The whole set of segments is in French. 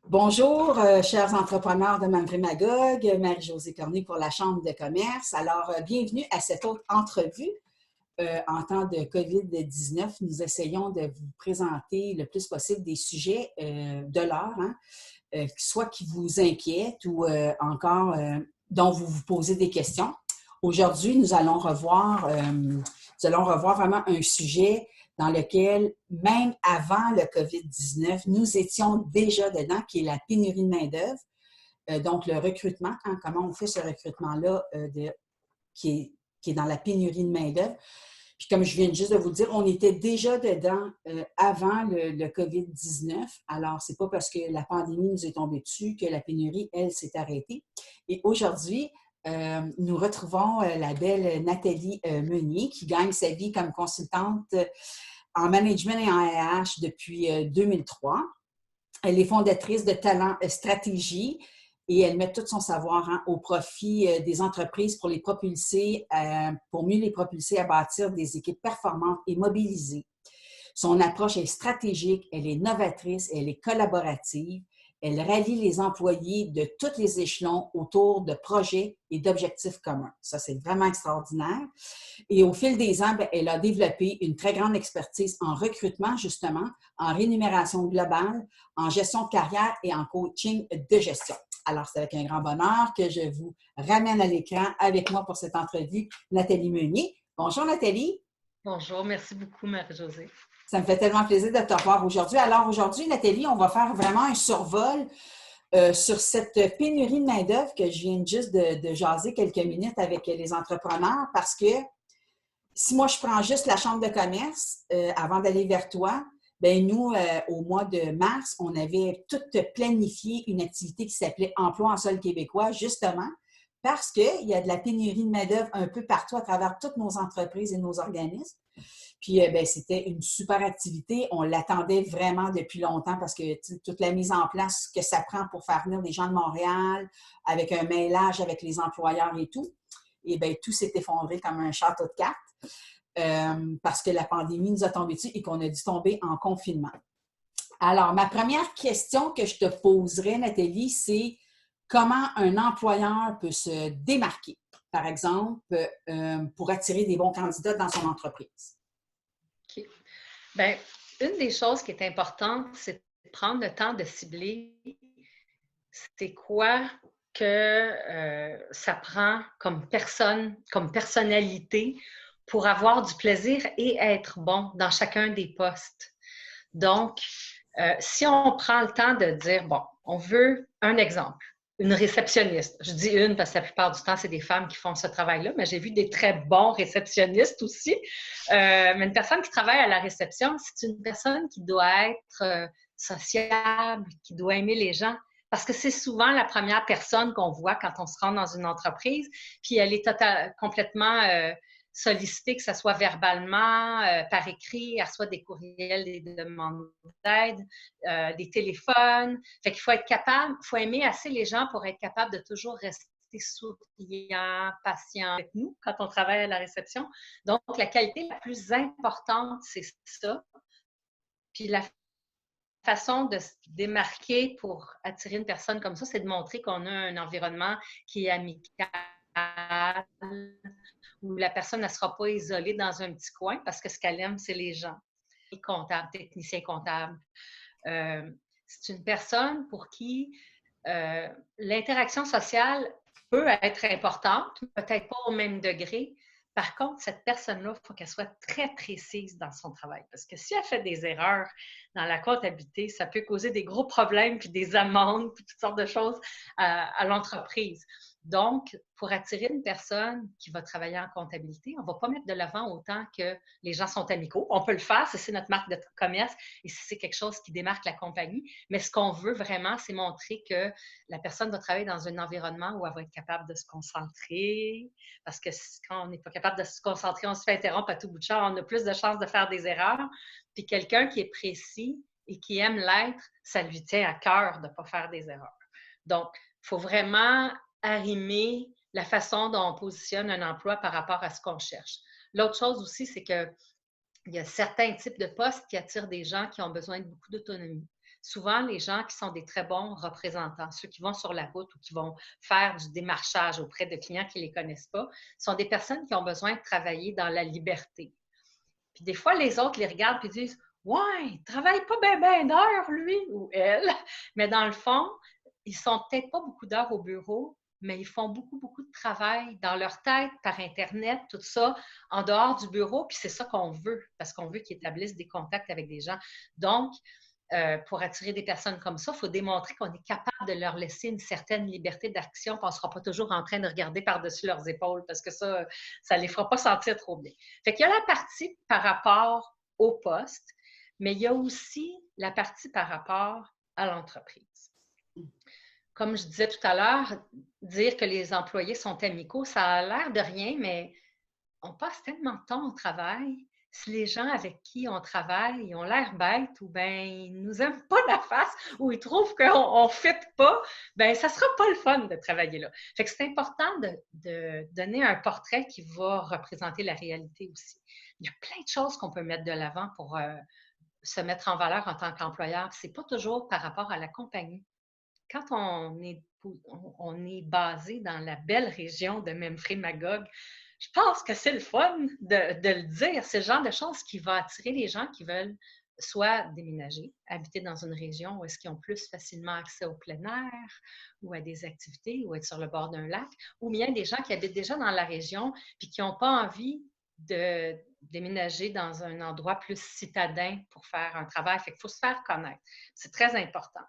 Bonjour, chers entrepreneurs de Magog, Marie-Josée Cornet pour la Chambre de commerce. Alors, bienvenue à cette autre entrevue. En temps de COVID-19, nous essayons de vous présenter le plus possible des sujets de l'heure, soit qui vous inquiètent ou encore dont vous vous posez des questions. Aujourd'hui, nous allons revoir vraiment un sujet dans lequel, même avant le COVID-19, nous étions déjà dedans, qui est la pénurie de main-d'œuvre. Donc, le recrutement, comment on fait ce recrutement-là qui est dans la pénurie de main-d'œuvre. Puis comme je viens juste de vous le dire, on était déjà dedans avant le COVID-19. Alors, c'est pas parce que la pandémie nous est tombée dessus que la pénurie, elle, s'est arrêtée. Et aujourd'hui, nous retrouvons la belle Nathalie Meunier qui gagne sa vie comme consultante en management et en RH depuis 2003. Elle est fondatrice de Talent Stratégie et elle met tout son savoir au profit des entreprises pour pour mieux les propulser à bâtir des équipes performantes et mobilisées. Son approche est stratégique, elle est novatrice, elle est collaborative. Elle rallie les employés de tous les échelons autour de projets et d'objectifs communs. Ça, c'est vraiment extraordinaire. Et au fil des ans, elle a développé une très grande expertise en recrutement, justement, en rémunération globale, en gestion de carrière et en coaching de gestion. Alors, c'est avec un grand bonheur que je vous ramène à l'écran avec moi pour cette entrevue, Nathalie Meunier. Bonjour, Nathalie. Bonjour, merci beaucoup, Marie-Josée. Ça me fait tellement plaisir de te revoir aujourd'hui. Alors, aujourd'hui, Nathalie, on va faire vraiment un survol sur cette pénurie de main-d'œuvre que je viens juste de jaser quelques minutes avec les entrepreneurs parce que si moi, je prends juste la chambre de commerce avant d'aller vers toi, ben nous, au mois de mars, on avait tout planifié une activité qui s'appelait Emploi en sol québécois, justement, parce qu'il y a de la pénurie de main-d'œuvre un peu partout à travers toutes nos entreprises et nos organismes. Puis, c'était une super activité. On l'attendait vraiment depuis longtemps parce que toute la mise en place que ça prend pour faire venir des gens de Montréal avec un mailage avec les employeurs et tout, et bien, tout s'est effondré comme un château de cartes parce que la pandémie nous a tombé dessus et qu'on a dû tomber en confinement. Alors, ma première question que je te poserais, Nathalie, c'est comment un employeur peut se démarquer, par exemple, pour attirer des bons candidats dans son entreprise? OK. Bien, une des choses qui est importante, c'est de prendre le temps de cibler c'est quoi que ça prend comme personne, comme personnalité pour avoir du plaisir et être bon dans chacun des postes. Donc, si on prend le temps de dire, bon, on veut un exemple, une réceptionniste. Je dis une parce que la plupart du temps, c'est des femmes qui font ce travail-là, mais j'ai vu des très bons réceptionnistes aussi. Mais une personne qui travaille à la réception, c'est une personne qui doit être sociable, qui doit aimer les gens. Parce que c'est souvent la première personne qu'on voit quand on se rend dans une entreprise, puis elle est complètement sollicitée, que ce soit verbalement, par écrit, elle reçoit des courriels, des demandes d'aide, des téléphones. Fait qu'il faut être capable, il faut aimer assez les gens pour être capable de toujours rester souriant, patient avec nous quand on travaille à la réception. Donc, la qualité la plus importante, c'est ça. Puis la façon de se démarquer pour attirer une personne comme ça, c'est de montrer qu'on a un environnement qui est amical, où la personne ne sera pas isolée dans un petit coin parce que ce qu'elle aime, c'est les gens. Comptable, technicien comptable. C'est une personne pour qui l'interaction sociale peut être importante, peut-être pas au même degré. Par contre, cette personne-là, il faut qu'elle soit très précise dans son travail. Parce que si elle fait des erreurs dans la comptabilité, ça peut causer des gros problèmes, puis des amendes, puis toutes sortes de choses à l'entreprise. Donc, pour attirer une personne qui va travailler en comptabilité, on ne va pas mettre de l'avant autant que les gens sont amicaux. On peut le faire si c'est notre marque de commerce et si c'est quelque chose qui démarque la compagnie. Mais ce qu'on veut vraiment, c'est montrer que la personne va travailler dans un environnement où elle va être capable de se concentrer. Parce que quand on n'est pas capable de se concentrer, on se fait interrompre à tout bout de champ. On a plus de chances de faire des erreurs. Puis quelqu'un qui est précis et qui aime l'être, ça lui tient à cœur de ne pas faire des erreurs. Donc, il faut vraiment arrimer la façon dont on positionne un emploi par rapport à ce qu'on cherche. L'autre chose aussi, c'est que il y a certains types de postes qui attirent des gens qui ont besoin de beaucoup d'autonomie. Souvent, les gens qui sont des très bons représentants, ceux qui vont sur la route ou qui vont faire du démarchage auprès de clients qui ne les connaissent pas, sont des personnes qui ont besoin de travailler dans la liberté. Puis des fois, les autres les regardent et disent « Ouais, il ne travaille pas bien d'heures, lui ou elle. » Mais dans le fond, ils ne sont peut-être pas beaucoup d'heures au bureau, mais ils font beaucoup de travail dans leur tête, par Internet, tout ça, en dehors du bureau. Puis c'est ça qu'on veut, parce qu'on veut qu'ils établissent des contacts avec des gens. Donc, pour attirer des personnes comme ça, il faut démontrer qu'on est capable de leur laisser une certaine liberté d'action, puis on ne sera pas toujours en train de regarder par-dessus leurs épaules, parce que ça ne les fera pas sentir trop bien. Fait qu'il y a la partie par rapport au poste, mais il y a aussi la partie par rapport à l'entreprise. Comme je disais tout à l'heure, dire que les employés sont amicaux, ça a l'air de rien, mais on passe tellement de temps au travail. Si les gens avec qui on travaille ils ont l'air bêtes ou bien ils ne nous aiment pas la face ou ils trouvent qu'on ne fit pas, bien, ça ne sera pas le fun de travailler là. Fait que c'est important de donner un portrait qui va représenter la réalité aussi. Il y a plein de choses qu'on peut mettre de l'avant pour se mettre en valeur en tant qu'employeur. Ce n'est pas toujours par rapport à la compagnie. Quand on est basé dans la belle région de Memphremagog, je pense que c'est le fun de le dire. C'est le genre de choses qui va attirer les gens qui veulent soit déménager, habiter dans une région où est-ce qu'ils ont plus facilement accès au plein air ou à des activités ou être sur le bord d'un lac, ou bien des gens qui habitent déjà dans la région puis qui n'ont pas envie de déménager dans un endroit plus citadin pour faire un travail. Fait qu'il faut se faire connaître. C'est très important.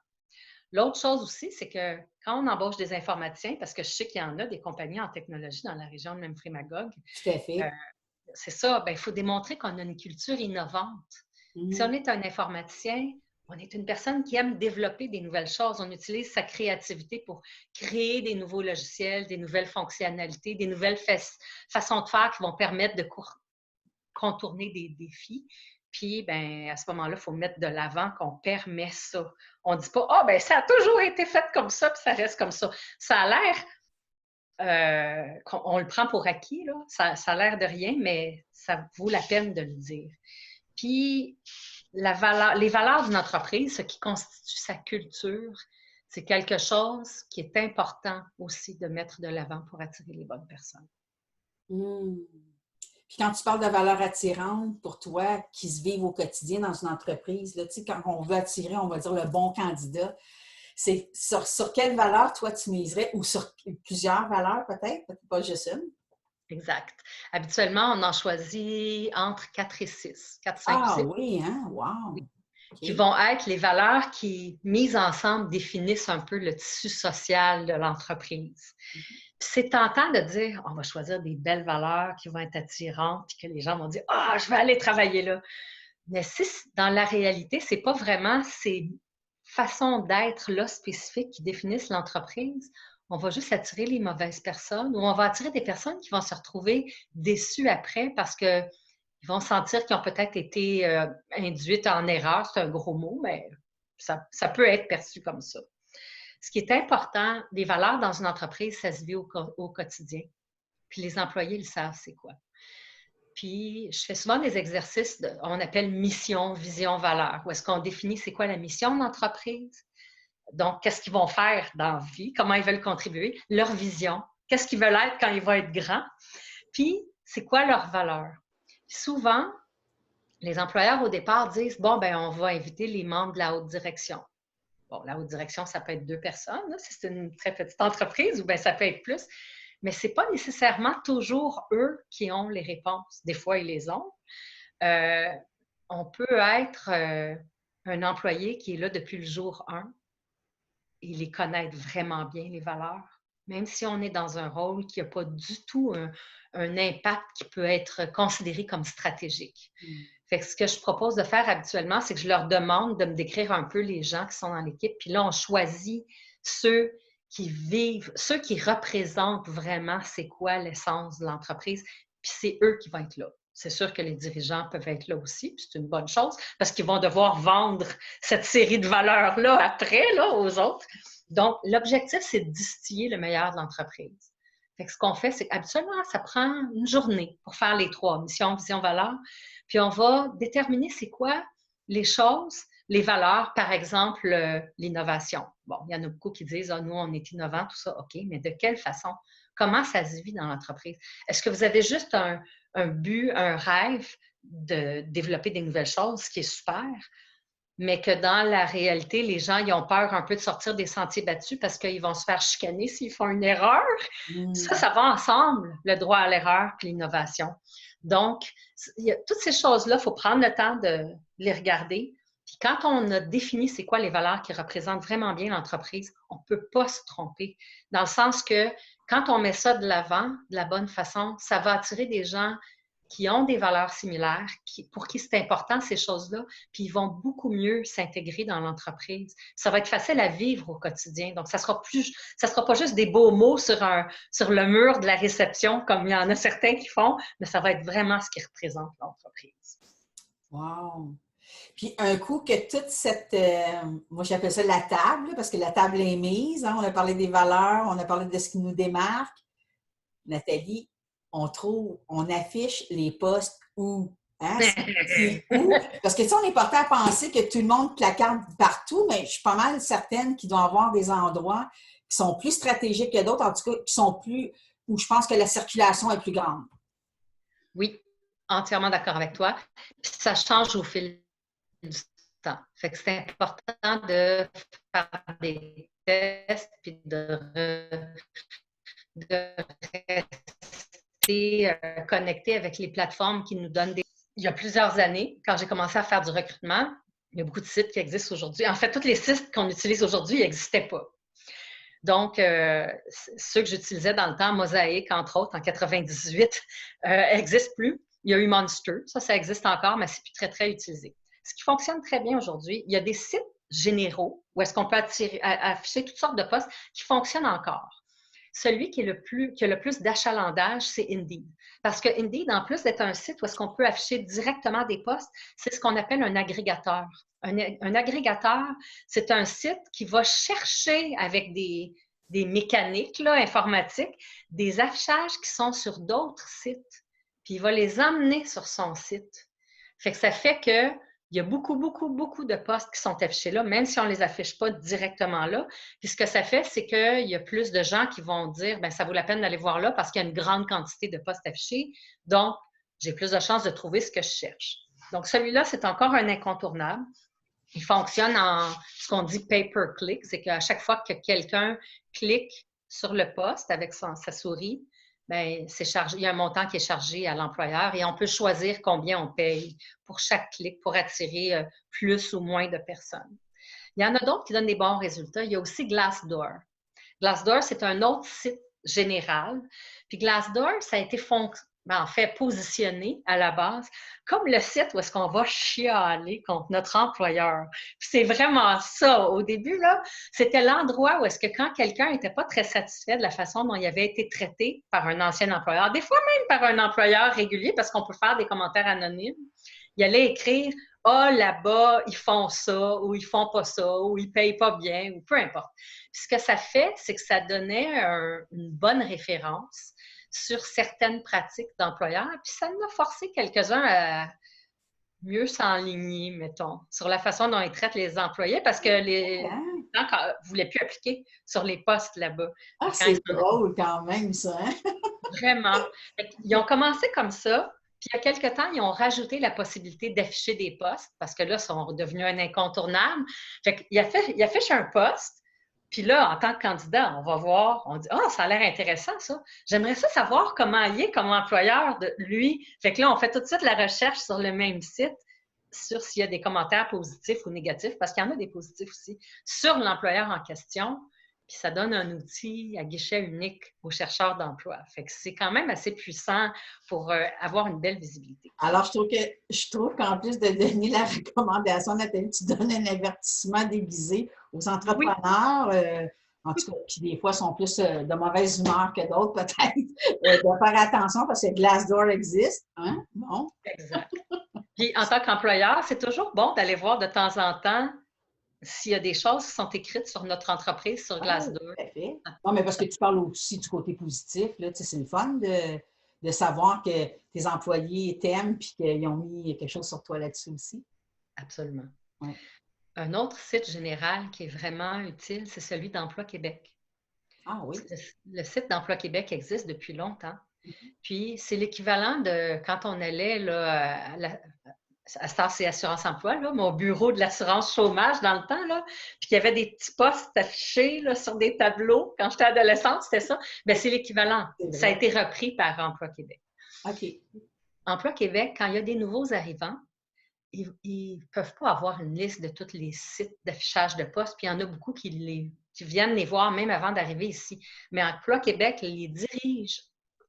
L'autre chose aussi, c'est que quand on embauche des informaticiens, parce que je sais qu'il y en a des compagnies en technologie dans la région de Memphremagog, Tout à fait. c'est ça, il faut démontrer qu'on a une culture innovante. Si on est un informaticien, on est une personne qui aime développer des nouvelles choses. On utilise sa créativité pour créer des nouveaux logiciels, des nouvelles fonctionnalités, des nouvelles façons de faire qui vont permettre de contourner des défis. Puis, ben, à ce moment-là, il faut mettre de l'avant qu'on permet ça. On ne dit pas « Ah, ben ça a toujours été fait comme ça, puis ça reste comme ça. » Ça a l'air, on le prend pour acquis, là. Ça a l'air de rien, mais ça vaut la peine de le dire. Puis, les valeurs d'une entreprise, ce qui constitue sa culture, c'est quelque chose qui est important aussi de mettre de l'avant pour attirer les bonnes personnes. Puis quand tu parles de valeurs attirantes pour toi, qui se vivent au quotidien dans une entreprise, là, tu sais, quand on veut attirer, on va dire, le bon candidat, c'est sur quelle valeur, toi, tu miserais, ou sur plusieurs valeurs peut-être, pas juste une? Exact. Habituellement, on en choisit entre 4 et 6, 4, 5 ou 6. Ah oui, hein? Wow! Oui. Okay. Qui vont être les valeurs qui, mises ensemble, définissent un peu le tissu social de l'entreprise. C'est tentant de dire, on va choisir des belles valeurs qui vont être attirantes, puis que les gens vont dire, ah, je vais aller travailler là. Mais si dans la réalité, ce n'est pas vraiment ces façons d'être là spécifiques qui définissent l'entreprise, on va juste attirer les mauvaises personnes ou on va attirer des personnes qui vont se retrouver déçues après parce qu'ils vont sentir qu'ils ont peut-être été induites en erreur. C'est un gros mot, mais ça peut être perçu comme ça. Ce qui est important, les valeurs dans une entreprise, ça se vit au quotidien. Puis les employés le savent, c'est quoi. Puis je fais souvent des exercices, on appelle mission, vision, valeur, où est-ce qu'on définit c'est quoi la mission de l'entreprise. Donc, qu'est-ce qu'ils vont faire dans la vie, comment ils veulent contribuer, leur vision, qu'est-ce qu'ils veulent être quand ils vont être grands, puis c'est quoi leur valeur. Puis souvent, les employeurs au départ disent, bon, ben on va inviter les membres de la haute direction. Bon, la haute direction, ça peut être 2 personnes, là, si c'est une très petite entreprise, ou bien ça peut être plus. Mais ce n'est pas nécessairement toujours eux qui ont les réponses. Des fois, ils les ont. On peut être un employé qui est là depuis le jour 1 et les connaître vraiment bien, les valeurs, même si on est dans un rôle qui n'a pas du tout un impact qui peut être considéré comme stratégique. Fait que ce que je propose de faire habituellement, c'est que je leur demande de me décrire un peu les gens qui sont dans l'équipe. Puis là, on choisit ceux qui vivent, ceux qui représentent vraiment c'est quoi l'essence de l'entreprise. Puis c'est eux qui vont être là. C'est sûr que les dirigeants peuvent être là aussi, puis c'est une bonne chose, parce qu'ils vont devoir vendre cette série de valeurs-là après, là, aux autres. Donc, l'objectif, c'est de distiller le meilleur de l'entreprise. Fait que ce qu'on fait, c'est qu'habituellement, ça prend une journée pour faire les 3, mission, vision, valeur. Puis on va déterminer c'est quoi les choses, les valeurs, par exemple, l'innovation. Bon, il y en a beaucoup qui disent, ah, nous, on est innovants, tout ça, OK, mais de quelle façon? Comment ça se vit dans l'entreprise? Est-ce que vous avez juste un but, un rêve de développer des nouvelles choses, ce qui est super, mais que dans la réalité, les gens, ils ont peur un peu de sortir des sentiers battus parce qu'ils vont se faire chicaner s'ils font une erreur. Ça va ensemble, le droit à l'erreur et l'innovation. Donc, toutes ces choses-là, il faut prendre le temps de les regarder. Puis quand on a défini c'est quoi les valeurs qui représentent vraiment bien l'entreprise, on ne peut pas se tromper. Dans le sens que quand on met ça de l'avant, de la bonne façon, ça va attirer des gens qui ont des valeurs similaires, pour qui c'est important ces choses-là, puis ils vont beaucoup mieux s'intégrer dans l'entreprise. Ça va être facile à vivre au quotidien. Donc, ça sera pas juste des beaux mots sur le mur de la réception, comme il y en a certains qui font, mais ça va être vraiment ce qui représente l'entreprise. Wow! Puis un coup que toute cette, moi j'appelle ça la table, parce que la table est mise, hein, on a parlé des valeurs, on a parlé de ce qui nous démarque. Nathalie, on affiche les postes où? Hein? Où? Parce que tu sais, on est porté à penser que tout le monde placarde partout, mais je suis pas mal certaine qu'il doit y avoir des endroits qui sont plus stratégiques que d'autres, en tout cas, qui sont plus, où je pense que la circulation est plus grande. Oui, entièrement d'accord avec toi. Puis ça change au fil du temps. Fait que c'est important de faire des tests puis de rester connecté avec les plateformes qui nous donnent des... Il y a plusieurs années, quand j'ai commencé à faire du recrutement, il y a beaucoup de sites qui existent aujourd'hui. En fait, tous les sites qu'on utilise aujourd'hui n'existaient pas. Donc, ceux que j'utilisais dans le temps, Mosaic, entre autres, en 98, n'existent plus. Il y a eu Monster, ça existe encore, mais c'est plus très, très utilisé. Ce qui fonctionne très bien aujourd'hui, il y a des sites généraux où est-ce qu'on peut afficher toutes sortes de postes qui fonctionnent encore. Celui qui a le plus d'achalandage, c'est Indeed. Parce que Indeed, en plus d'être un site où est-ce qu'on peut afficher directement des postes, c'est ce qu'on appelle un agrégateur. Un agrégateur, c'est un site qui va chercher avec des mécaniques là, informatiques, des affichages qui sont sur d'autres sites. Puis il va les emmener sur son site. Fait que ça fait que il y a beaucoup, beaucoup, beaucoup de postes qui sont affichés là, même si on ne les affiche pas directement là. Puis ce que ça fait, c'est qu'il y a plus de gens qui vont dire, bien, ça vaut la peine d'aller voir là parce qu'il y a une grande quantité de postes affichés. Donc, j'ai plus de chances de trouver ce que je cherche. Donc, celui-là, c'est encore un incontournable. Il fonctionne en ce qu'on dit pay-per-click, c'est qu'à chaque fois que quelqu'un clique sur le poste avec sa souris, bien, il y a un montant qui est chargé à l'employeur et on peut choisir combien on paye pour chaque clic pour attirer plus ou moins de personnes. Il y en a d'autres qui donnent des bons résultats. Il y a aussi Glassdoor. Glassdoor, c'est un autre site général. Puis Glassdoor, ça a été positionné à la base comme le site où est-ce qu'on va chialer contre notre employeur. Puis c'est vraiment ça. Au début, là, c'était l'endroit où est-ce que quand quelqu'un n'était pas très satisfait de la façon dont il avait été traité par un ancien employeur, des fois même par un employeur régulier, parce qu'on peut faire des commentaires anonymes, il allait écrire « Ah, là-bas, ils font ça, ou ils font pas ça, ou ils payent pas bien, ou peu importe. » Puis ce que ça fait, c'est que ça donnait une bonne référence sur certaines pratiques d'employeurs, puis ça nous a forcé quelques-uns à mieux s'enligner, mettons, sur la façon dont ils traitent les employés, parce que les gens ne voulaient plus appliquer sur les postes là-bas. Ah, c'est drôle quand même, ça, hein? Vraiment. Ils ont commencé comme ça, puis il y a quelque temps, ils ont rajouté la possibilité d'afficher des postes, parce que là, ils sont devenus un incontournable. Fait qu'il affiche un poste, puis là, en tant que candidat, on va voir, on dit « Ah, ça a l'air intéressant, ça. J'aimerais ça savoir comment il est comme employeur de lui. » Fait que là, on fait tout de suite la recherche sur le même site, sur s'il y a des commentaires positifs ou négatifs, parce qu'il y en a des positifs aussi, sur l'employeur en question. Puis ça donne un outil à guichet unique aux chercheurs d'emploi. Fait que c'est quand même assez puissant pour avoir une belle visibilité. Alors, je trouve qu'en plus de donner la recommandation, Nathalie, tu donnes un avertissement déguisé aux entrepreneurs, oui. En tout cas, qui des fois sont plus de mauvaise humeur que d'autres, peut-être, de faire attention parce que Glassdoor existe. Hein? Bon. Exact. Puis en tant qu'employeur, c'est toujours bon d'aller voir de temps en temps s'il y a des choses qui sont écrites sur notre entreprise, sur Ah, Glassdoor. tout à fait. Non, mais parce que tu parles aussi du côté positif, là, tu sais, c'est le fun de savoir que tes employés t'aiment puis qu'ils ont mis quelque chose sur toi là-dessus aussi. Absolument. Ouais. Un autre site général qui est vraiment utile, c'est celui d'Emploi Québec. Ah oui. Le site d'Emploi Québec existe depuis longtemps. Puis, c'est l'équivalent de quand on allait là, à Stas et Assurance Emploi, là, mon bureau de l'assurance chômage dans le temps, là, puis qu'il y avait des petits postes affichés là, sur des tableaux. Quand j'étais adolescente, c'était ça. Bien, c'est l'équivalent. C'est Ça a vrai. été repris par Emploi Québec. OK. Emploi Québec, quand il y a des nouveaux arrivants, ils ne peuvent pas avoir une liste de tous les sites d'affichage de postes, puis il y en a beaucoup qui viennent les voir même avant d'arriver ici. Mais Emploi Québec les dirige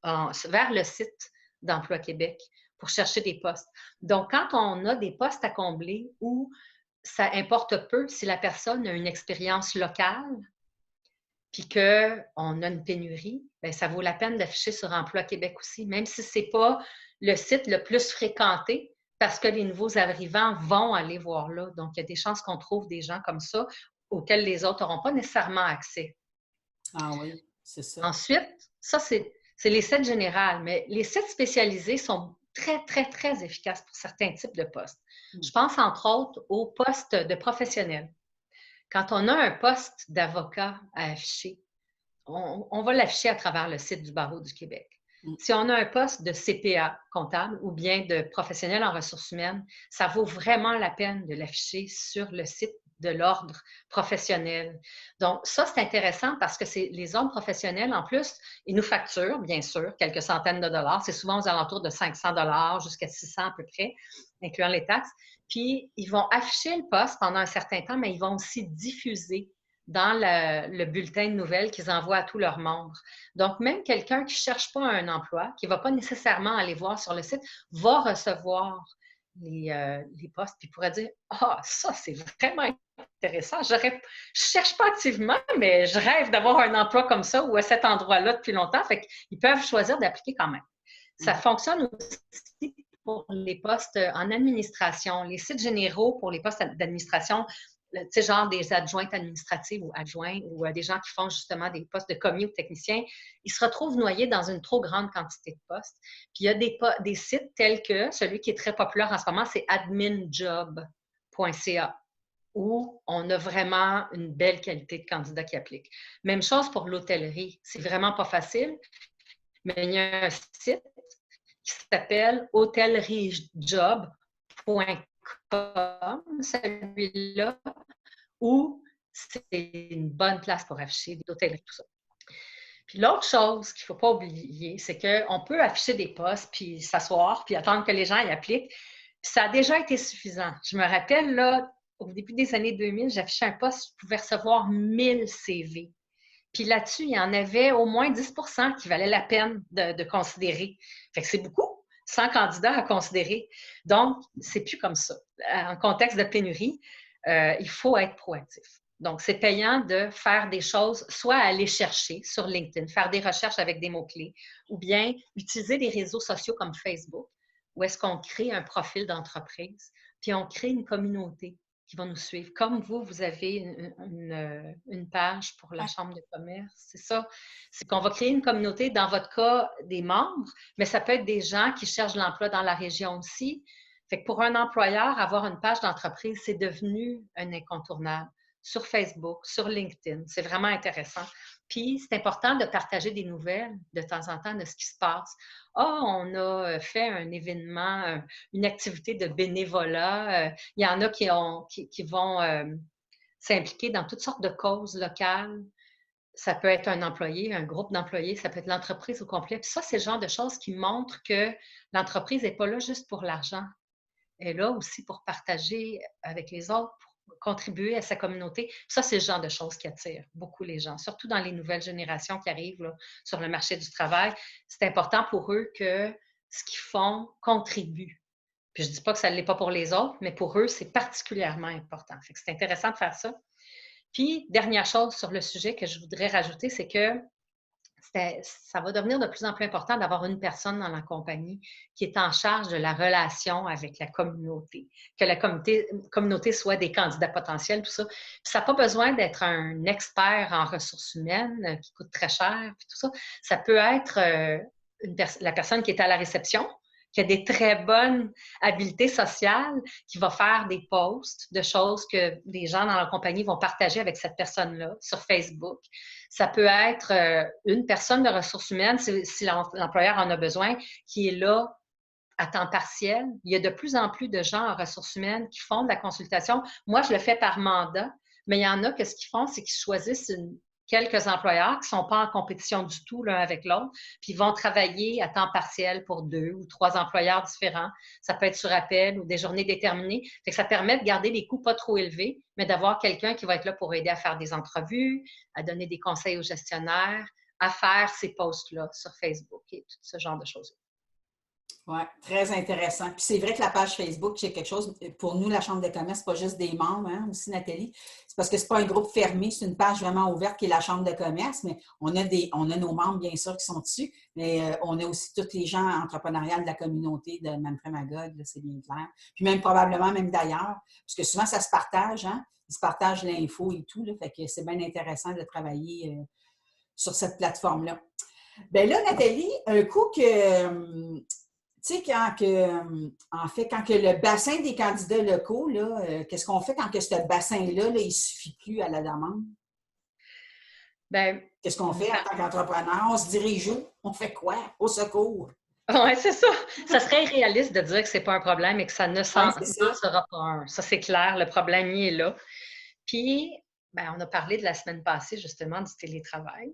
vers le site d'Emploi Québec pour chercher des postes. Donc, quand on a des postes à combler où ça importe peu si la personne a une expérience locale, puis qu'on a une pénurie, bien, ça vaut la peine d'afficher sur Emploi Québec aussi, même si ce n'est pas le site le plus fréquenté, parce que les nouveaux arrivants vont aller voir là. Donc, il y a des chances qu'on trouve des gens comme ça auxquels les autres n'auront pas nécessairement accès. Ah oui, c'est ça. Ensuite, ça, c'est les sites généraux, mais les sites spécialisés sont très, très, très efficaces pour certains types de postes. Je pense entre autres aux postes de professionnels. Quand on a un poste d'avocat à afficher, on va l'afficher à travers le site du Barreau du Québec. Si on a un poste de CPA comptable ou bien de professionnel en ressources humaines, ça vaut vraiment la peine de l'afficher sur le site de l'ordre professionnel. Donc, ça, c'est intéressant parce que les ordres professionnels, en plus, ils nous facturent, bien sûr, quelques centaines de dollars. C'est souvent aux alentours de 500 dollars jusqu'à 600 à peu près, incluant les taxes. Puis, ils vont afficher le poste pendant un certain temps, mais ils vont aussi diffuser dans le bulletin de nouvelles qu'ils envoient à tous leurs membres. Donc, même quelqu'un qui ne cherche pas un emploi, qui ne va pas nécessairement aller voir sur le site, va recevoir les postes, puis pourrait dire « Ah, ça, c'est vraiment intéressant. Je ne cherche pas activement, mais je rêve d'avoir un emploi comme ça ou à cet endroit-là depuis longtemps. » Fait qu'ils peuvent choisir d'appliquer quand même. Ça fonctionne aussi pour les postes en administration, les sites généraux pour les postes d'administration, tu sais, genre des adjointes administratives ou adjoints ou des gens qui font justement des postes de commis ou techniciens, ils se retrouvent noyés dans une trop grande quantité de postes. Puis il y a des sites tels que celui qui est très populaire en ce moment, c'est adminjob.ca où on a vraiment une belle qualité de candidats qui appliquent. Même chose pour l'hôtellerie. C'est vraiment pas facile, mais il y a un site qui s'appelle hôtelleriejob.com, celui-là, où c'est une bonne place pour afficher des hôtelleries, tout ça. Puis l'autre chose qu'il ne faut pas oublier, c'est qu'on peut afficher des postes, puis s'asseoir, puis attendre que les gens y appliquent. Puis ça a déjà été suffisant. Je me rappelle, là, au début des années 2000, j'affichais un poste, je pouvais recevoir 1000 CV. Puis là-dessus, il y en avait au moins 10 qui valaient la peine de considérer. Fait que c'est beaucoup, 100 candidats à considérer. Donc, c'est plus comme ça. En contexte de pénurie, il faut être proactif. Donc, c'est payant de faire des choses, soit aller chercher sur LinkedIn, faire des recherches avec des mots-clés, ou bien utiliser des réseaux sociaux comme Facebook, où est-ce qu'on crée un profil d'entreprise, puis on crée une communauté qui va nous suivre. Comme vous avez une page pour la Chambre de commerce, c'est ça. C'est qu'on va créer une communauté, dans votre cas, des membres, mais ça peut être des gens qui cherchent l'emploi dans la région aussi. Fait que pour un employeur, avoir une page d'entreprise, c'est devenu un incontournable sur Facebook, sur LinkedIn. C'est vraiment intéressant. Puis, c'est important de partager des nouvelles de temps en temps de ce qui se passe. Ah, on a fait un événement, une activité de bénévolat. Il y en a qui vont s'impliquer dans toutes sortes de causes locales. Ça peut être un employé, un groupe d'employés, ça peut être l'entreprise au complet. Puis ça, c'est le genre de choses qui montrent que l'entreprise n'est pas là juste pour l'argent. Elle est là aussi pour partager avec les autres, pour contribuer à sa communauté. Puis ça, c'est le genre de choses qui attirent beaucoup les gens, surtout dans les nouvelles générations qui arrivent là, sur le marché du travail. C'est important pour eux que ce qu'ils font contribue. Puis je ne dis pas que ça ne l'est pas pour les autres, mais pour eux, c'est particulièrement important. Fait que c'est intéressant de faire ça. Puis, dernière chose sur le sujet que je voudrais rajouter, c'est que ça va devenir de plus en plus important d'avoir une personne dans la compagnie qui est en charge de la relation avec la communauté, que la communauté soit des candidats potentiels, tout ça. Puis ça n'a pas besoin d'être un expert en ressources humaines qui coûte très cher, puis tout ça. Ça peut être la personne qui est à la réception, qui a des très bonnes habiletés sociales, qui va faire des posts de choses que des gens dans la compagnie vont partager avec cette personne-là sur Facebook. Ça peut être une personne de ressources humaines, si l'employeur en a besoin, qui est là à temps partiel. Il y a de plus en plus de gens en ressources humaines qui font de la consultation. Moi, je le fais par mandat, mais il y en a que ce qu'ils font, c'est qu'ils choisissent quelques employeurs qui ne sont pas en compétition du tout l'un avec l'autre, puis ils vont travailler à temps partiel pour 2 ou 3 employeurs différents. Ça peut être sur appel ou des journées déterminées. Fait que ça permet de garder les coûts pas trop élevés, mais d'avoir quelqu'un qui va être là pour aider à faire des entrevues, à donner des conseils aux gestionnaires, à faire ces posts-là sur Facebook et tout ce genre de choses. Oui, très intéressant. Puis c'est vrai que la page Facebook, c'est quelque chose, pour nous, la Chambre de commerce, c'est pas juste des membres, hein, aussi, Nathalie. C'est parce que c'est pas un groupe fermé, c'est une page vraiment ouverte qui est la Chambre de commerce, mais on a nos membres, bien sûr, qui sont dessus, mais on a aussi tous les gens entrepreneuriales de la communauté de Manfred-Magog, c'est bien clair. Puis même probablement, même d'ailleurs, parce que souvent, ça se partage, hein? Ils se partagent l'info et tout, là, fait que c'est bien intéressant de travailler sur cette plateforme-là. Bien là, Nathalie, un coup que... Tu sais, quand que le bassin des candidats locaux, là, qu'est-ce qu'on fait quand que ce bassin-là, là, il ne suffit plus à la demande? Bien, qu'est-ce qu'on fait en tant qu'entrepreneur? On se dirige où? On fait quoi? Au secours! Oui, c'est ça. Ça serait irréaliste de dire que ce n'est pas un problème et que ça ne sera pas un. Ça, c'est clair, le problème, il est là. Puis, bien, on a parlé de la semaine passée, justement, du télétravail.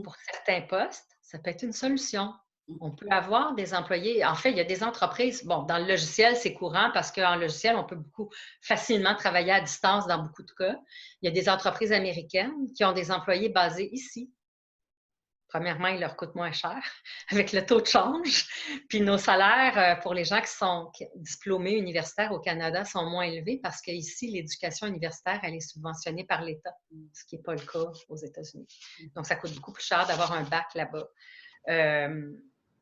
Pour certains postes, ça peut être une solution. On peut avoir des employés. En fait, il y a des entreprises. Bon, dans le logiciel, c'est courant parce qu'en logiciel, on peut facilement travailler à distance dans beaucoup de cas. Il y a des entreprises américaines qui ont des employés basés ici. Premièrement, ils leur coûtent moins cher avec le taux de change. Puis nos salaires pour les gens qui sont diplômés universitaires au Canada sont moins élevés parce qu'ici, l'éducation universitaire, elle est subventionnée par l'État, ce qui n'est pas le cas aux États-Unis. Donc, ça coûte beaucoup plus cher d'avoir un bac là-bas.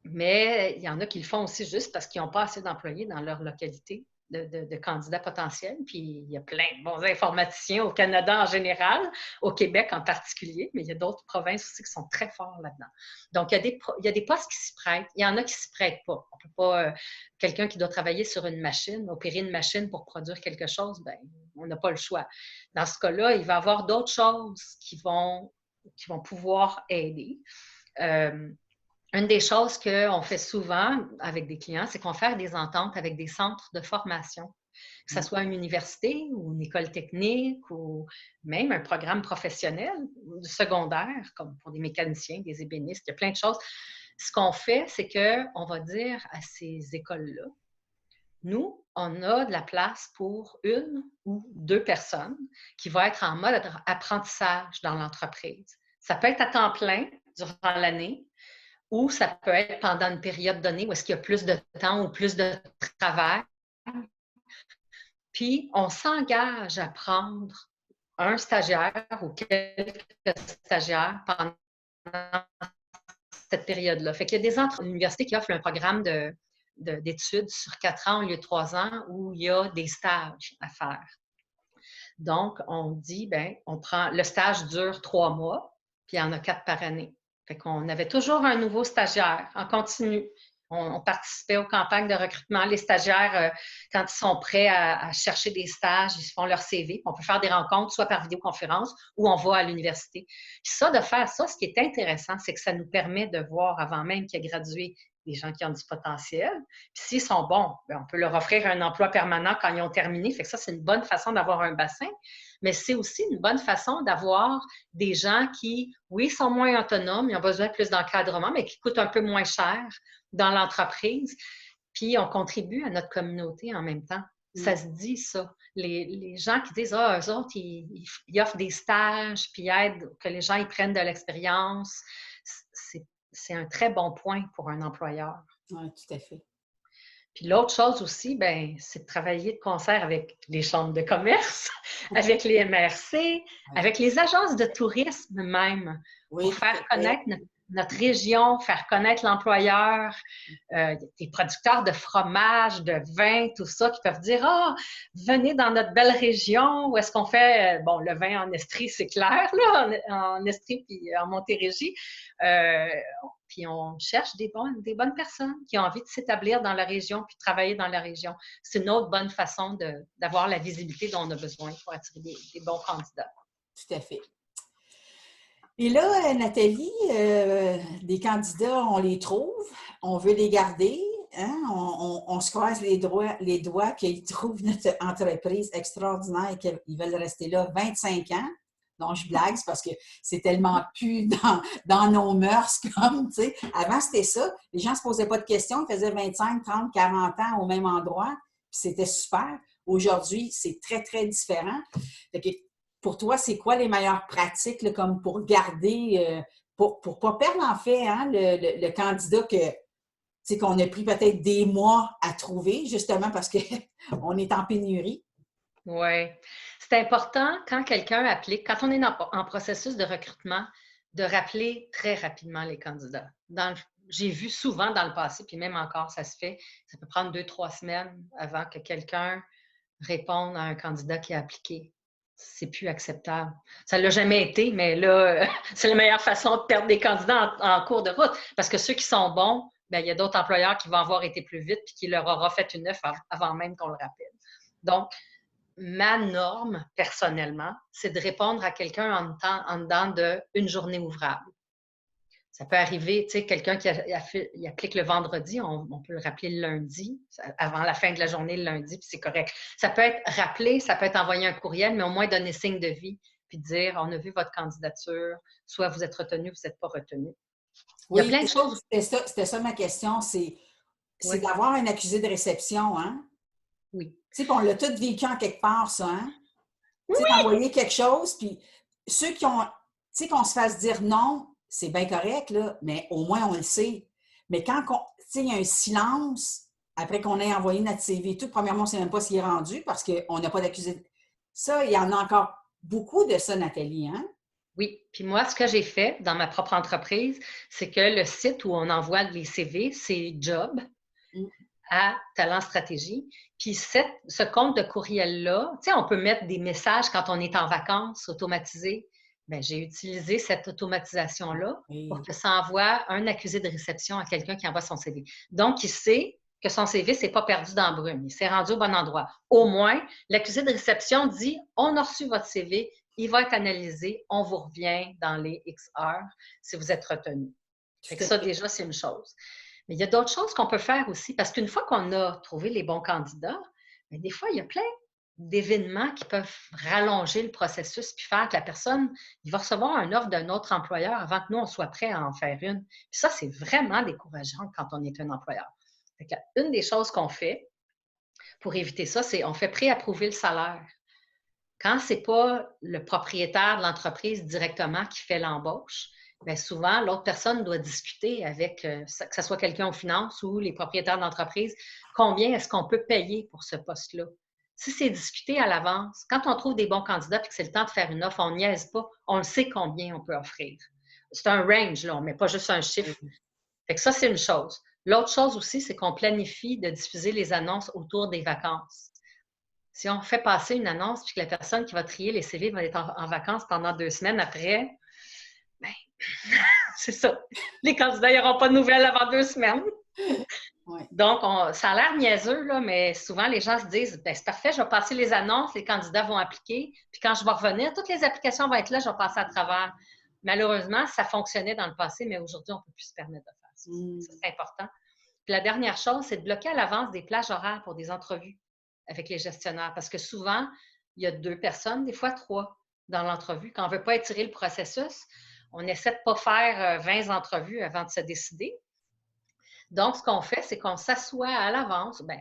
Mais il y en a qui le font aussi juste parce qu'ils n'ont pas assez d'employés dans leur localité de candidats potentiels. Puis il y a plein de bons informaticiens au Canada en général, au Québec en particulier, mais il y a d'autres provinces aussi qui sont très forts là-dedans. Donc, il y a des postes qui s'y prêtent. Il y en a qui ne s'y prêtent pas. On ne peut pas... quelqu'un qui doit travailler sur une machine, opérer une machine pour produire quelque chose, bien, on n'a pas le choix. Dans ce cas-là, il va y avoir d'autres choses qui vont pouvoir aider. Une des choses qu'on fait souvent avec des clients, c'est qu'on fait des ententes avec des centres de formation, que ce soit une université ou une école technique ou même un programme professionnel du secondaire, comme pour des mécaniciens, des ébénistes, il y a plein de choses. Ce qu'on fait, c'est qu'on va dire à ces écoles-là, nous, on a de la place pour 1 ou 2 personnes qui vont être en mode apprentissage dans l'entreprise. Ça peut être à temps plein durant l'année, ou ça peut être pendant une période donnée où est-ce qu'il y a plus de temps ou plus de travail. Puis, on s'engage à prendre un stagiaire ou quelques stagiaires pendant cette période-là. Fait qu'il y a des universités qui offrent un programme d'études sur 4 ans au lieu de 3 ans où il y a des stages à faire. Donc, on dit, bien, le stage dure 3 mois, puis il y en a 4 par année. Fait qu'on avait toujours un nouveau stagiaire en continu. On participait aux campagnes de recrutement. Les stagiaires, quand ils sont prêts à chercher des stages, ils font leur CV. On peut faire des rencontres, soit par vidéoconférence ou on va à l'université. Puis ça, de faire ça, ce qui est intéressant, c'est que ça nous permet de voir, avant même qu'ils aient gradué, des gens qui ont du potentiel. Puis s'ils sont bons, bien, on peut leur offrir un emploi permanent quand ils ont terminé. Fait que ça, c'est une bonne façon d'avoir un bassin. Mais c'est aussi une bonne façon d'avoir des gens qui, oui, sont moins autonomes, ils ont besoin de plus d'encadrement, mais qui coûtent un peu moins cher dans l'entreprise. Puis on contribue à notre communauté en même temps. Ça se dit, ça. Les gens qui disent, eux autres, ils offrent des stages, puis aident que les gens ils prennent de l'expérience. C'est un très bon point pour un employeur. Oui, tout à fait. Puis l'autre chose aussi, bien, c'est de travailler de concert avec les chambres de commerce, avec les MRC, avec les agences de tourisme même, pour faire connaître notre région, faire connaître l'employeur, des producteurs de fromage, de vin, tout ça, qui peuvent dire « Ah, venez dans notre belle région, où est-ce qu'on fait, bon, le vin en Estrie, c'est clair, là, en Estrie puis en Montérégie. Puis on cherche des bonnes personnes qui ont envie de s'établir dans la région puis de travailler dans la région. C'est une autre bonne façon d'avoir la visibilité dont on a besoin pour attirer des bons candidats. Tout à fait. Et là, Nathalie, des candidats, on les trouve, on veut les garder, hein? On se croise les doigts qu'ils trouvent notre entreprise extraordinaire et qu'ils veulent rester là 25 ans. Donc, je blague, c'est parce que c'est tellement plus dans nos mœurs comme, tu sais. Avant, c'était ça. Les gens ne se posaient pas de questions. Ils faisaient 25, 30, 40 ans au même endroit. Puis c'était super. Aujourd'hui, c'est très, très différent. Fait que pour toi, c'est quoi les meilleures pratiques là, comme pour garder, pour ne pas perdre en fait hein, le candidat qu'on a pris peut-être des mois à trouver, justement parce qu'on est en pénurie? Oui. C'est important quand quelqu'un applique, quand on est en processus de recrutement, de rappeler très rapidement les candidats. J'ai vu souvent dans le passé, puis même encore, ça se fait, ça peut prendre 2-3 semaines avant que quelqu'un réponde à un candidat qui a appliqué. C'est plus acceptable. Ça ne l'a jamais été, mais là, c'est la meilleure façon de perdre des candidats en cours de route. Parce que ceux qui sont bons, bien, il y a d'autres employeurs qui vont avoir été plus vite puis qui leur aura fait une offre avant même qu'on le rappelle. Donc, ma norme, personnellement, c'est de répondre à quelqu'un en dedans d'une journée ouvrable. Ça peut arriver, tu sais, quelqu'un qui applique le vendredi, on peut le rappeler le lundi, avant la fin de la journée le lundi, puis c'est correct. Ça peut être rappelé, ça peut être envoyé un courriel, mais au moins donner signe de vie, puis dire, on a vu votre candidature, soit vous êtes retenu, vous n'êtes pas retenu. Il y a Oui, plein de choses. c'était ça ma question, c'est Oui. d'avoir un accusé de réception, hein? Oui. Tu sais, on l'a tous vécu en quelque part, ça, hein? Oui. Tu sais, d'envoyer quelque chose, puis ceux qui ont, tu sais, qu'on se fasse dire non, c'est bien correct, là, mais au moins on le sait. Mais quand, tu sais, il y a un silence après qu'on ait envoyé notre CV et tout, premièrement, on ne sait même pas s'il est rendu parce qu'on n'a pas d'accusé. Ça, il y en a encore beaucoup de ça, Nathalie, hein? Oui, puis moi, ce que j'ai fait dans ma propre entreprise, c'est que le site où on envoie les CV, c'est Job à Talent Stratégie. Puis ce compte de courriel-là, tu sais, on peut mettre des messages quand on est en vacances automatisés. Bien, j'ai utilisé cette automatisation-là pour que ça envoie un accusé de réception à quelqu'un qui envoie son CV. Donc, il sait que son CV ne s'est pas perdu dans la brume. Il s'est rendu au bon endroit. Au moins, l'accusé de réception dit « On a reçu votre CV, il va être analysé, on vous revient dans les X heures si vous êtes retenu. » Fait que ça, déjà, c'est une chose. Mais il y a d'autres choses qu'on peut faire aussi, parce qu'une fois qu'on a trouvé les bons candidats, bien, des fois, il y a plein d'événements qui peuvent rallonger le processus puis faire que la personne, il va recevoir une offre d'un autre employeur avant que nous, on soit prêts à en faire une. Puis ça, c'est vraiment décourageant quand on est un employeur. Fait que une des choses qu'on fait pour éviter ça, c'est on fait pré-approuver le salaire. Quand ce n'est pas le propriétaire de l'entreprise directement qui fait l'embauche, bien souvent, l'autre personne doit discuter avec, que ce soit quelqu'un aux finances ou les propriétaires d'entreprise, combien est-ce qu'on peut payer pour ce poste-là. Si c'est discuté à l'avance, quand on trouve des bons candidats et que c'est le temps de faire une offre, on ne niaise pas, on le sait combien on peut offrir. C'est un range, là, on ne met pas juste un chiffre. Fait que ça, c'est une chose. L'autre chose aussi, c'est qu'on planifie de diffuser les annonces autour des vacances. Si on fait passer une annonce puis que la personne qui va trier les CV va être en vacances pendant 2 semaines après, bien, c'est ça. Les candidats n'auront pas de nouvelles avant 2 semaines. Ouais. Donc, ça a l'air niaiseux, là, mais souvent, les gens se disent, bien, c'est parfait, je vais passer les annonces, les candidats vont appliquer, puis quand je vais revenir, toutes les applications vont être là, je vais passer à travers. Malheureusement, ça fonctionnait dans le passé, mais aujourd'hui, on ne peut plus se permettre de faire ça. Ça, c'est important. Puis la dernière chose, c'est de bloquer à l'avance des plages horaires pour des entrevues avec les gestionnaires, parce que souvent, il y a 2 personnes, des fois 3 dans l'entrevue. Quand on ne veut pas étirer le processus, on essaie de ne pas faire 20 entrevues avant de se décider. Donc, ce qu'on fait, c'est qu'on s'assoit à l'avance, bien,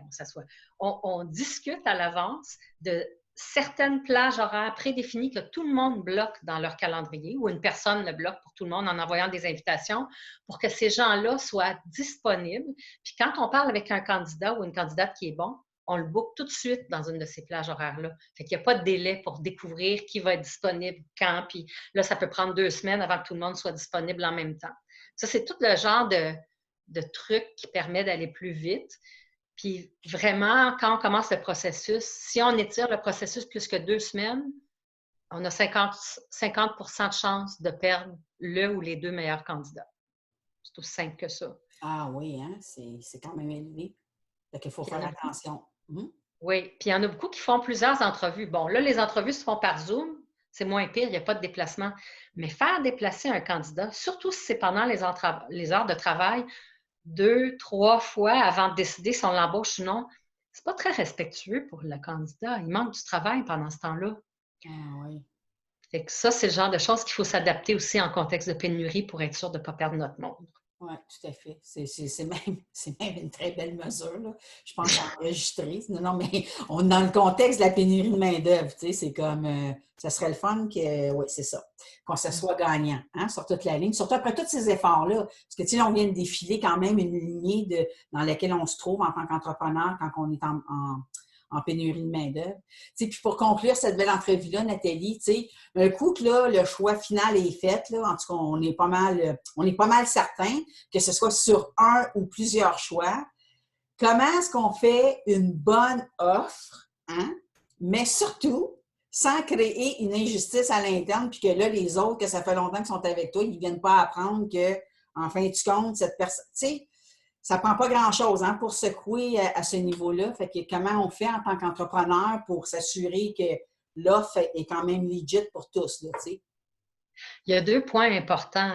on discute à l'avance de certaines plages horaires prédéfinies que tout le monde bloque dans leur calendrier ou une personne le bloque pour tout le monde en envoyant des invitations pour que ces gens-là soient disponibles. Puis quand on parle avec un candidat ou une candidate qui est bon, on le book tout de suite dans une de ces plages horaires-là. Fait qu'il n'y a pas de délai pour découvrir qui va être disponible quand. Puis là, ça peut prendre 2 semaines avant que tout le monde soit disponible en même temps. Ça, c'est tout le genre de truc qui permet d'aller plus vite. Puis vraiment, quand on commence le processus, si on étire le processus plus que 2 semaines, on a 50% de chance de perdre le ou les 2 meilleurs candidats. C'est aussi simple que ça. Ah oui, hein? C'est quand même élevé. Fait qu'il faut faire attention. Oui, puis il y en a beaucoup qui font plusieurs entrevues. Bon, là, les entrevues se font par Zoom. C'est moins pire, il n'y a pas de déplacement. Mais faire déplacer un candidat, surtout si c'est pendant les heures de travail, 2, 3 fois avant de décider si on l'embauche ou non, c'est pas très respectueux pour le candidat. Il manque du travail pendant ce temps-là. Ah oui. Fait que ça, c'est le genre de choses qu'il faut s'adapter aussi en contexte de pénurie pour être sûr de ne pas perdre notre monde. Oui, tout à fait. C'est même une très belle mesure, là. Je pense enregistrer. Non, mais on est dans le contexte de la pénurie de main-d'œuvre, tu sais, c'est comme ça serait le fun que, oui, c'est ça, qu'on se soit gagnant, hein, sur toute la ligne, surtout après tous ces efforts-là. Parce que, tu sais, là, on vient de défiler quand même une lignée dans laquelle on se trouve en tant qu'entrepreneur quand on est en pénurie de main-d'œuvre. Puis pour conclure cette belle entrevue-là, Nathalie, un coup que là, le choix final est fait, là, en tout cas, on est pas mal certain que ce soit sur un ou plusieurs choix. Comment est-ce qu'on fait une bonne offre, hein? Mais surtout, sans créer une injustice à l'interne, puis que là, les autres, que ça fait longtemps qu'ils sont avec toi, ils ne viennent pas apprendre que, en fin de compte, cette personne, tu sais, ça ne prend pas grand-chose hein, pour secouer à ce niveau-là. Fait que comment on fait en tant qu'entrepreneur pour s'assurer que l'offre est quand même legit pour tous, là, tu sais? Il y a 2 points importants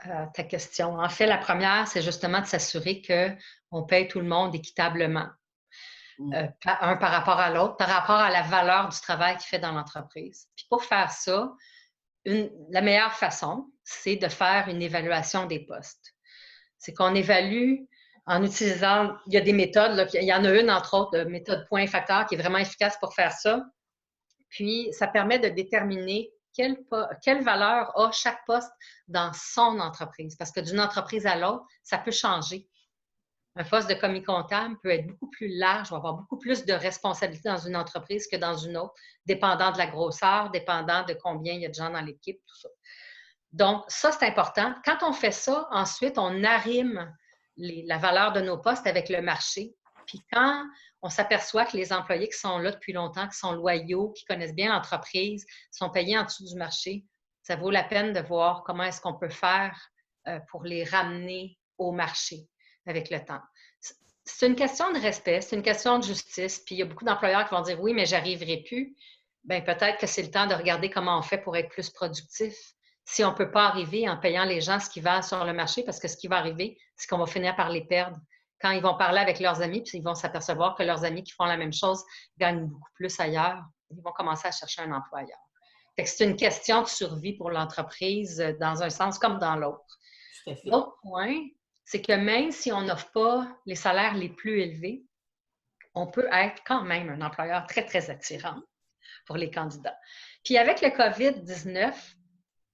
à ta question. En fait, la première, c'est justement de s'assurer qu'on paye tout le monde équitablement. Un par rapport à l'autre, par rapport à la valeur du travail qu'il fait dans l'entreprise. Puis pour faire ça, la meilleure façon, c'est de faire une évaluation des postes. C'est qu'on évalue en utilisant, il y a des méthodes, là, il y en a une, entre autres, la méthode point facteur, qui est vraiment efficace pour faire ça. Puis, ça permet de déterminer quelle valeur a chaque poste dans son entreprise. Parce que d'une entreprise à l'autre, ça peut changer. Un poste de commis comptable peut être beaucoup plus large, va avoir beaucoup plus de responsabilités dans une entreprise que dans une autre, dépendant de la grosseur, dépendant de combien il y a de gens dans l'équipe, tout ça. Donc, ça, c'est important. Quand on fait ça, ensuite, on arrime la valeur de nos postes avec le marché. Puis quand on s'aperçoit que les employés qui sont là depuis longtemps, qui sont loyaux, qui connaissent bien l'entreprise, sont payés en dessous du marché, ça vaut la peine de voir comment est-ce qu'on peut faire pour les ramener au marché avec le temps. C'est une question de respect, c'est une question de justice. Puis il y a beaucoup d'employeurs qui vont dire oui, mais j'arriverai plus. Bien, peut-être que c'est le temps de regarder comment on fait pour être plus productif. Si on ne peut pas arriver en payant les gens ce qu'ils valent sur le marché, parce que ce qui va arriver, c'est qu'on va finir par les perdre. Quand ils vont parler avec leurs amis, puis ils vont s'apercevoir que leurs amis qui font la même chose gagnent beaucoup plus ailleurs, ils vont commencer à chercher un employeur. C'est une question de survie pour l'entreprise dans un sens comme dans l'autre. L'autre point, c'est que même si on n'offre pas les salaires les plus élevés, on peut être quand même un employeur très, très attirant pour les candidats. Puis avec le COVID-19,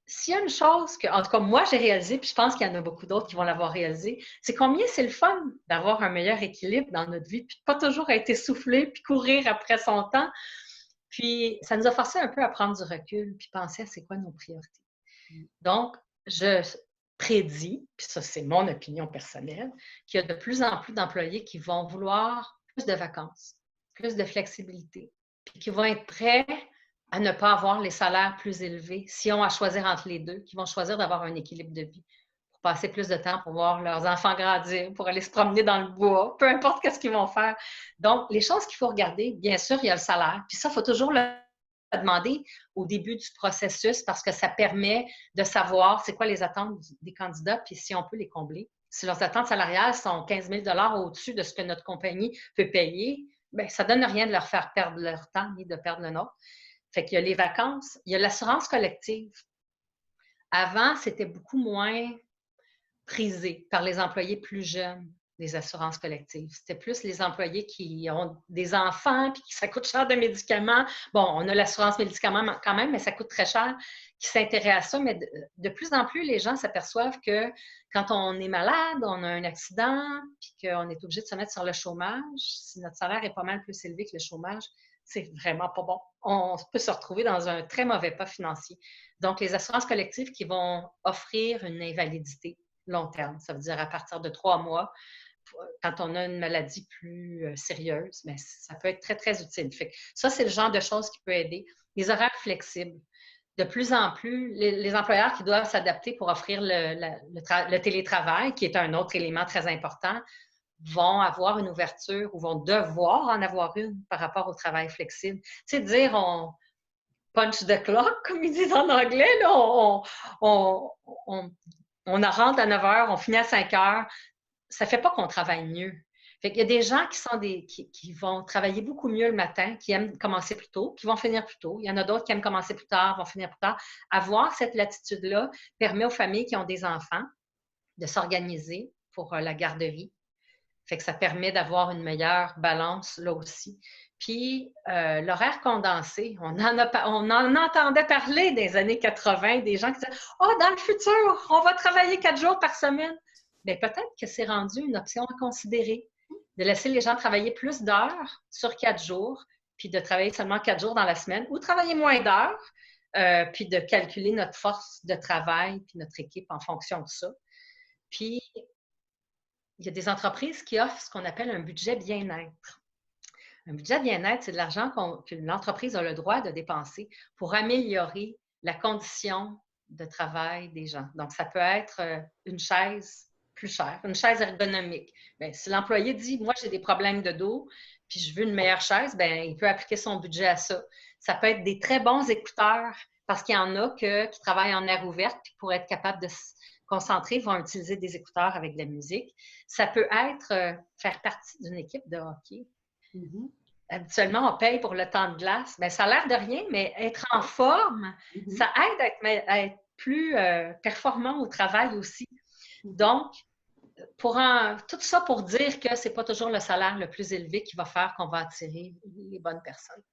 s'il y a une chose que, en tout cas, moi, j'ai réalisé, puis je pense qu'il y en a beaucoup d'autres qui vont l'avoir réalisé, c'est combien c'est le fun d'avoir un meilleur équilibre dans notre vie, puis de pas toujours être essoufflé, puis courir après son temps. Puis, ça nous a forcé un peu à prendre du recul, puis penser à c'est quoi nos priorités. Donc, je prédis, puis ça, c'est mon opinion personnelle, qu'il y a de plus en plus d'employés qui vont vouloir plus de vacances, plus de flexibilité, puis qui vont être prêts à ne pas avoir les salaires plus élevés si on a à choisir entre les deux, qui vont choisir d'avoir un équilibre de vie pour passer plus de temps pour voir leurs enfants grandir, pour aller se promener dans le bois, peu importe ce qu'ils vont faire. Donc, les choses qu'il faut regarder, bien sûr, il y a le salaire. Puis ça, il faut toujours le demander au début du processus parce que ça permet de savoir c'est quoi les attentes des candidats puis si on peut les combler. Si leurs attentes salariales sont 15 000 au-dessus de ce que notre compagnie peut payer, bien, ça ne donne rien de leur faire perdre leur temps ni de perdre le nôtre. Fait qu'il y a les vacances, il y a l'assurance collective. Avant, c'était beaucoup moins prisé par les employés plus jeunes, les assurances collectives. C'était plus les employés qui ont des enfants puis qui ça coûte cher de médicaments. Bon, on a l'assurance médicaments quand même, mais ça coûte très cher, qui s'intéressent à ça. Mais de plus en plus, les gens s'aperçoivent que quand on est malade, on a un accident, puis qu'on est obligé de se mettre sur le chômage, si notre salaire est pas mal plus élevé que le chômage, c'est vraiment pas bon. On peut se retrouver dans un très mauvais pas financier. Donc, les assurances collectives qui vont offrir une invalidité, long terme. Ça veut dire à partir de 3 mois, quand on a une maladie plus sérieuse, mais ça peut être très, très utile. Fait que ça, c'est le genre de choses qui peut aider. Les horaires flexibles. De plus en plus, les employeurs qui doivent s'adapter pour offrir le télétravail, qui est un autre élément très important, vont avoir une ouverture ou vont devoir en avoir une par rapport au travail flexible. Tu sais, dire on punch the clock, comme ils disent en anglais, là, on rentre à 9 heures, on finit à 5 heures, ça ne fait pas qu'on travaille mieux. Fait qu'il y a des gens qui vont travailler beaucoup mieux le matin, qui aiment commencer plus tôt, qui vont finir plus tôt. Il y en a d'autres qui aiment commencer plus tard, vont finir plus tard. Avoir cette latitude-là permet aux familles qui ont des enfants de s'organiser pour la garderie. Fait que ça permet d'avoir une meilleure balance là aussi. Puis, l'horaire condensé, on en entendait parler des années 80, des gens qui disaient « Oh, dans le futur, on va travailler 4 jours par semaine. » Bien, peut-être que c'est rendu une option à considérer, de laisser les gens travailler plus d'heures sur 4 jours, puis de travailler seulement 4 jours dans la semaine, ou travailler moins d'heures, puis de calculer notre force de travail, puis notre équipe en fonction de ça. Puis, il y a des entreprises qui offrent ce qu'on appelle un budget bien-être. Un budget bien-être, c'est de l'argent que l'entreprise a le droit de dépenser pour améliorer la condition de travail des gens. Donc, ça peut être une chaise plus chère, une chaise ergonomique. Bien, si l'employé dit « Moi, j'ai des problèmes de dos, puis je veux une meilleure chaise », bien, il peut appliquer son budget à ça. Ça peut être des très bons écouteurs, parce qu'il y en a qui travaillent en air ouverte, puis pour être capable de se concentrer, vont utiliser des écouteurs avec de la musique. Ça peut être faire partie d'une équipe de hockey. Mm-hmm. Habituellement, on paye pour le temps de glace. Bien, ça a l'air de rien, mais être en forme, ça aide à être plus performant au travail aussi. Donc, tout ça pour dire que ce n'est pas toujours le salaire le plus élevé qui va faire qu'on va attirer les bonnes personnes.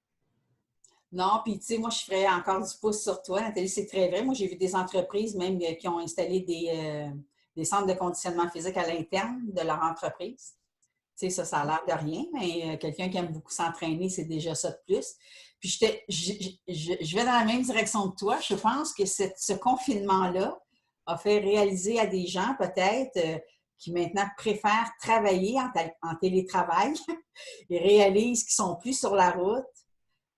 Non, puis tu sais, moi, je ferais encore du pouce sur toi, Nathalie, c'est très vrai. Moi, j'ai vu des entreprises même qui ont installé des centres de conditionnement physique à l'interne de leur entreprise. Tu sais, ça a l'air de rien, mais quelqu'un qui aime beaucoup s'entraîner, c'est déjà ça de plus. Puis je vais dans la même direction que toi. Je pense que ce confinement-là a fait réaliser à des gens peut-être qui maintenant préfèrent travailler en télétravail et réalisent qu'ils sont plus sur la route.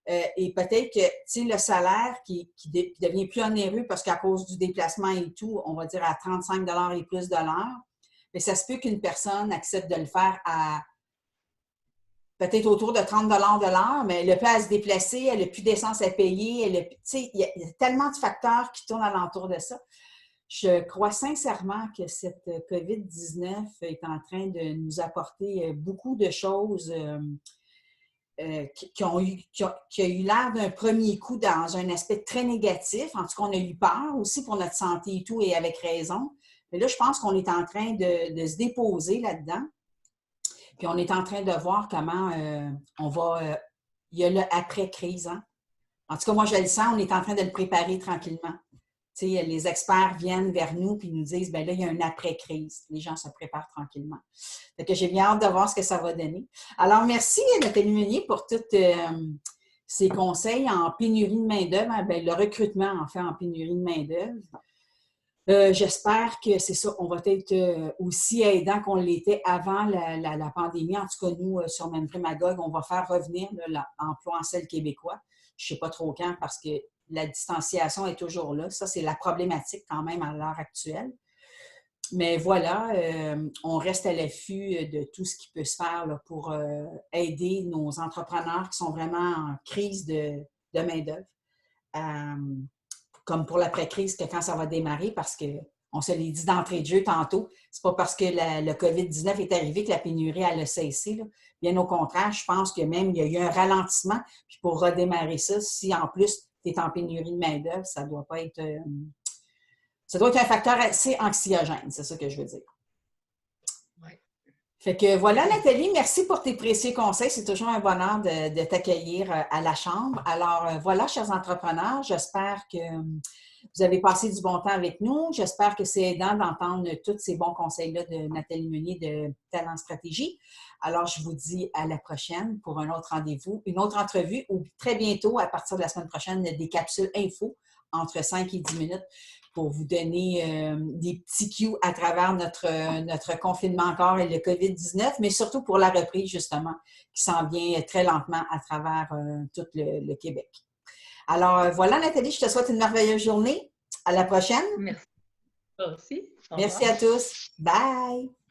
Et peut-être que, tu sais, le salaire qui devient plus onéreux parce qu'à cause du déplacement et tout, on va dire à 35 $ et plus de l'heure, mais ça se peut qu'une personne accepte de le faire à peut-être autour de 30 $ de l'heure, mais elle n'a pas à se déplacer, elle n'a plus d'essence à payer, tu sais, il y a tellement de facteurs qui tournent alentour de ça. Je crois sincèrement que cette COVID-19 est en train de nous apporter beaucoup de choses qui a eu l'air d'un premier coup dans un aspect très négatif. En tout cas, on a eu peur aussi pour notre santé et tout, et avec raison. Mais là, je pense qu'on est en train de se déposer là-dedans. Puis on est en train de voir comment on va... il y a le après-crise. Hein? En tout cas, moi, je le sens, on est en train de le préparer tranquillement. Tu sais, les experts viennent vers nous et nous disent, bien là, il y a une après-crise. Les gens se préparent tranquillement. Fait que j'ai bien hâte de voir ce que ça va donner. Alors, merci Nathalie Meunier pour tous ces conseils en pénurie de main-d'œuvre. Bien, le recrutement, en fait, en pénurie de main-d'œuvre. J'espère que c'est ça, on va être aussi aidant qu'on l'était avant la pandémie. En tout cas, nous, sur Magog, on va faire revenir l'emploi en sel québécois. Je ne sais pas trop quand parce que la distanciation est toujours là. Ça, c'est la problématique quand même à l'heure actuelle. Mais voilà, on reste à l'affût de tout ce qui peut se faire là, pour aider nos entrepreneurs qui sont vraiment en crise de main-d'œuvre. Comme pour l'après-crise, que quand ça va démarrer, parce qu'on se l'est dit d'entrée de jeu tantôt, c'est pas parce que le COVID-19 est arrivé que la pénurie, elle a cessé. Là. Bien au contraire, je pense que même il y a eu un ralentissement. Puis pour redémarrer ça, si en plus tu es en pénurie de main-d'œuvre, ça doit pas être... ça doit être un facteur assez anxiogène, c'est ça que je veux dire. Ouais. Fait que voilà, Nathalie, merci pour tes précieux conseils. C'est toujours un bonheur de t'accueillir à la Chambre. Alors voilà, chers entrepreneurs, j'espère que vous avez passé du bon temps avec nous. J'espère que c'est aidant d'entendre tous ces bons conseils-là de Nathalie Meunier de Talent Stratégie. Alors, je vous dis à la prochaine pour un autre rendez-vous, une autre entrevue ou très bientôt, à partir de la semaine prochaine, des capsules info entre 5 et 10 minutes pour vous donner des petits cues à travers notre confinement encore et le COVID-19, mais surtout pour la reprise, justement, qui s'en vient très lentement à travers tout le Québec. Alors, voilà, Nathalie, je te souhaite une merveilleuse journée. À la prochaine. Merci. Toi aussi. Au Merci revoir. à tous. Bye!